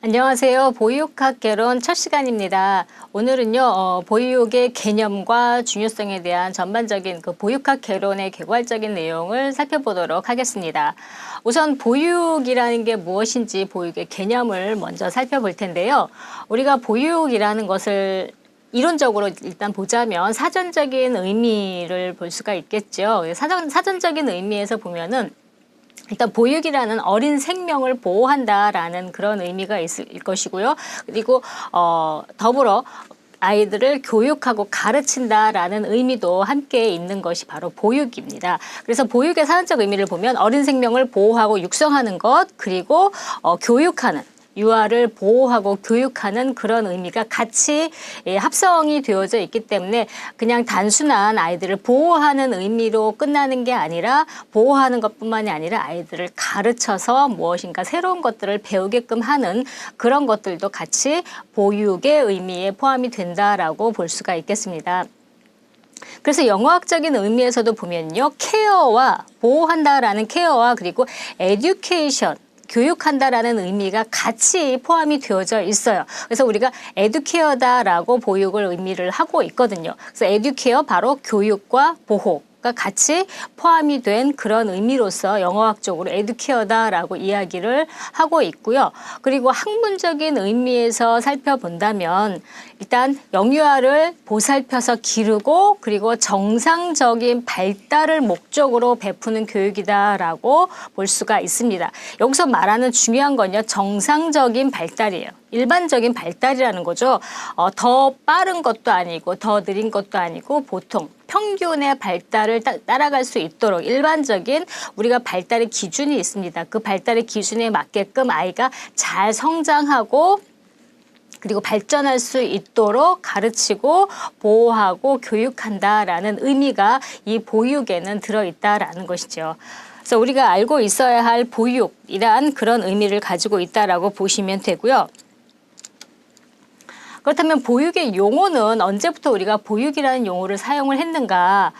안녕하세요. 보육학 개론 첫 시간입니다. 오늘은요, 보육의 개념과 중요성에 대한 전반적인 보육학 개론의 개괄적인 내용을 살펴보도록 하겠습니다. 우선 보육이라는 게 무엇인지 보육의 개념을 먼저 살펴볼 텐데요. 우리가 보육이라는 것을 이론적으로 일단 보자면 사전적인 의미를 볼 수가 있겠죠. 사전적인 의미에서 보면은 일단 보육이라는 어린 생명을 보호한다라는 그런 의미가 있을 것이고요. 그리고 더불어 아이들을 교육하고 가르친다라는 의미도 함께 있는 것이 바로 보육입니다. 그래서 보육의 사전적 의미를 보면 어린 생명을 보호하고 육성하는 것, 그리고 교육하는, 유아를 보호하고 교육하는 그런 의미가 같이 합성이 되어져 있기 때문에 그냥 단순한 아이들을 보호하는 의미로 끝나는 게 아니라 보호하는 것뿐만이 아니라 아이들을 가르쳐서 무엇인가 새로운 것들을 배우게끔 하는 그런 것들도 같이 보육의 의미에 포함이 된다라고 볼 수가 있겠습니다. 그래서 영어학적인 의미에서도 보면요, 케어와 보호한다라는 케어와 그리고 에듀케이션, 교육한다라는 의미가 같이 포함이 되어져 있어요. 그래서 우리가 에듀케어다라고 보육을 의미를 하고 있거든요. 그래서 에듀케어 바로 교육과 보호가 같이 포함이 된 그런 의미로서 영어학적으로 에듀케어다라고 이야기를 하고 있고요. 그리고 학문적인 의미에서 살펴본다면 일단 영유아를 보살펴서 기르고 그리고 정상적인 발달을 목적으로 베푸는 교육이다라고 볼 수가 있습니다. 여기서 말하는 중요한 건요, 정상적인 발달이에요. 일반적인 발달이라는 거죠. 더 빠른 것도 아니고 더 느린 것도 아니고 보통 평균의 발달을 따라갈 수 있도록 일반적인 우리가 발달의 기준이 있습니다. 그 발달의 기준에 맞게끔 아이가 잘 성장하고 그리고 발전할 수 있도록 가르치고 보호하고 교육한다라는 의미가 이 보육에는 들어있다라는 것이죠. 그래서 우리가 알고 있어야 할 보육이란 그런 의미를 가지고 있다라고 보시면 되고요. 그렇다면 보육의 용어는 언제부터 우리가 보육이라는 용어를 사용을 했는가?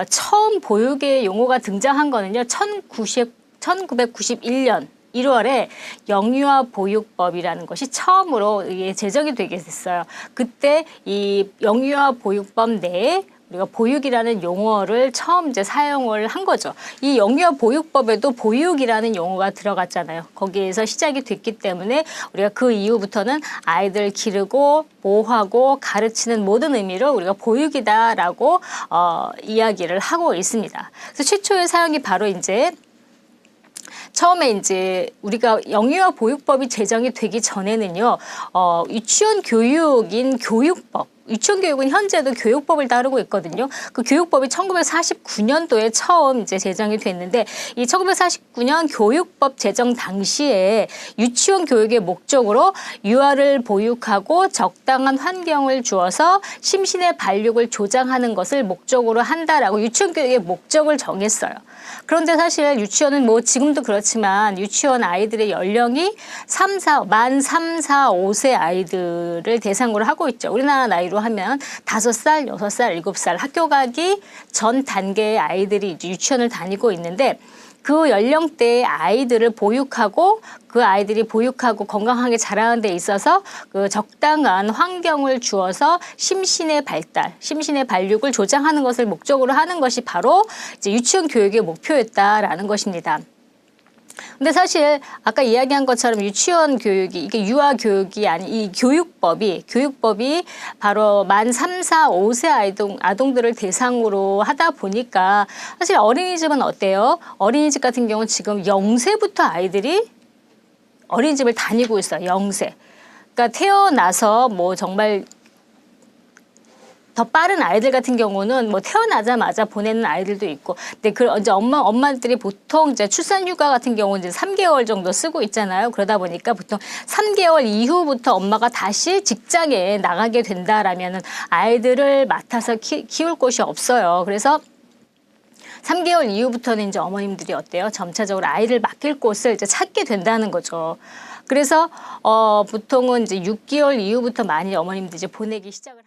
처음 보육의 용어가 등장한 거는요, 1991년 1월에 영유아 보육법이라는 것이 처음으로 제정이 되게 됐어요. 그때 이 영유아 보육법 내에 우리가 보육이라는 용어를 처음 이제 사용을 한 거죠. 이 영유아 보육법에도 보육이라는 용어가 들어갔잖아요. 거기에서 시작이 됐기 때문에 우리가 그 이후부터는 아이들 기르고 보호하고 가르치는 모든 의미로 우리가 보육이다라고 이야기를 하고 있습니다. 그래서 최초의 사용이 바로 이제 처음에 이제 우리가 영유아 보육법이 제정이 되기 전에는요, 유치원 교육인 교육법, 유치원 교육은 현재도 교육법을 따르고 있거든요. 그 교육법이 1949년도에 처음 이제 제정이 됐는데 이 1949년 교육법 제정 당시에 유치원 교육의 목적으로 유아를 보육하고 적당한 환경을 주어서 심신의 발육을 조장하는 것을 목적으로 한다라고 유치원 교육의 목적을 정했어요. 그런데 사실 유치원은 뭐 지금도 그렇지만 유치원 아이들의 연령이 만 3, 4, 5세 아이들을 대상으로 하고 있죠. 우리나라 나이로 하면 5살, 6살, 7살 학교 가기 전 단계의 아이들이 이제 유치원을 다니고 있는데 그 연령대의 아이들을 보육하고 그 아이들이 보육하고 건강하게 자라는 데 있어서 그 적당한 환경을 주어서 심신의 발달, 심신의 발육을 조장하는 것을 목적으로 하는 것이 바로 이제 유치원 교육의 목표였다라는 것입니다. 근데 사실 아까 이야기한 것처럼 유치원 교육이 이게 유아 교육이 아니 이 교육법이 바로 만 3, 4, 5세 아동들을 대상으로 하다 보니까 사실 어린이집은 어때요? 어린이집 같은 경우는 지금 0세부터 아이들이 어린이집을 다니고 있어요. 0세. 그러니까 태어나서 뭐 정말 더 빠른 아이들 같은 경우는 뭐 태어나자마자 보내는 아이들도 있고, 근데 그 이제 엄마들이 보통 이제 출산휴가 같은 경우는 이제 3개월 정도 쓰고 있잖아요. 그러다 보니까 보통 3개월 이후부터 엄마가 다시 직장에 나가게 된다라면은 아이들을 맡아서 키울 곳이 없어요. 그래서 3개월 이후부터는 이제 어머님들이 어때요? 점차적으로 아이를 맡길 곳을 이제 찾게 된다는 거죠. 그래서 보통은 이제 6개월 이후부터 많이 어머님들이 이제 보내기 시작을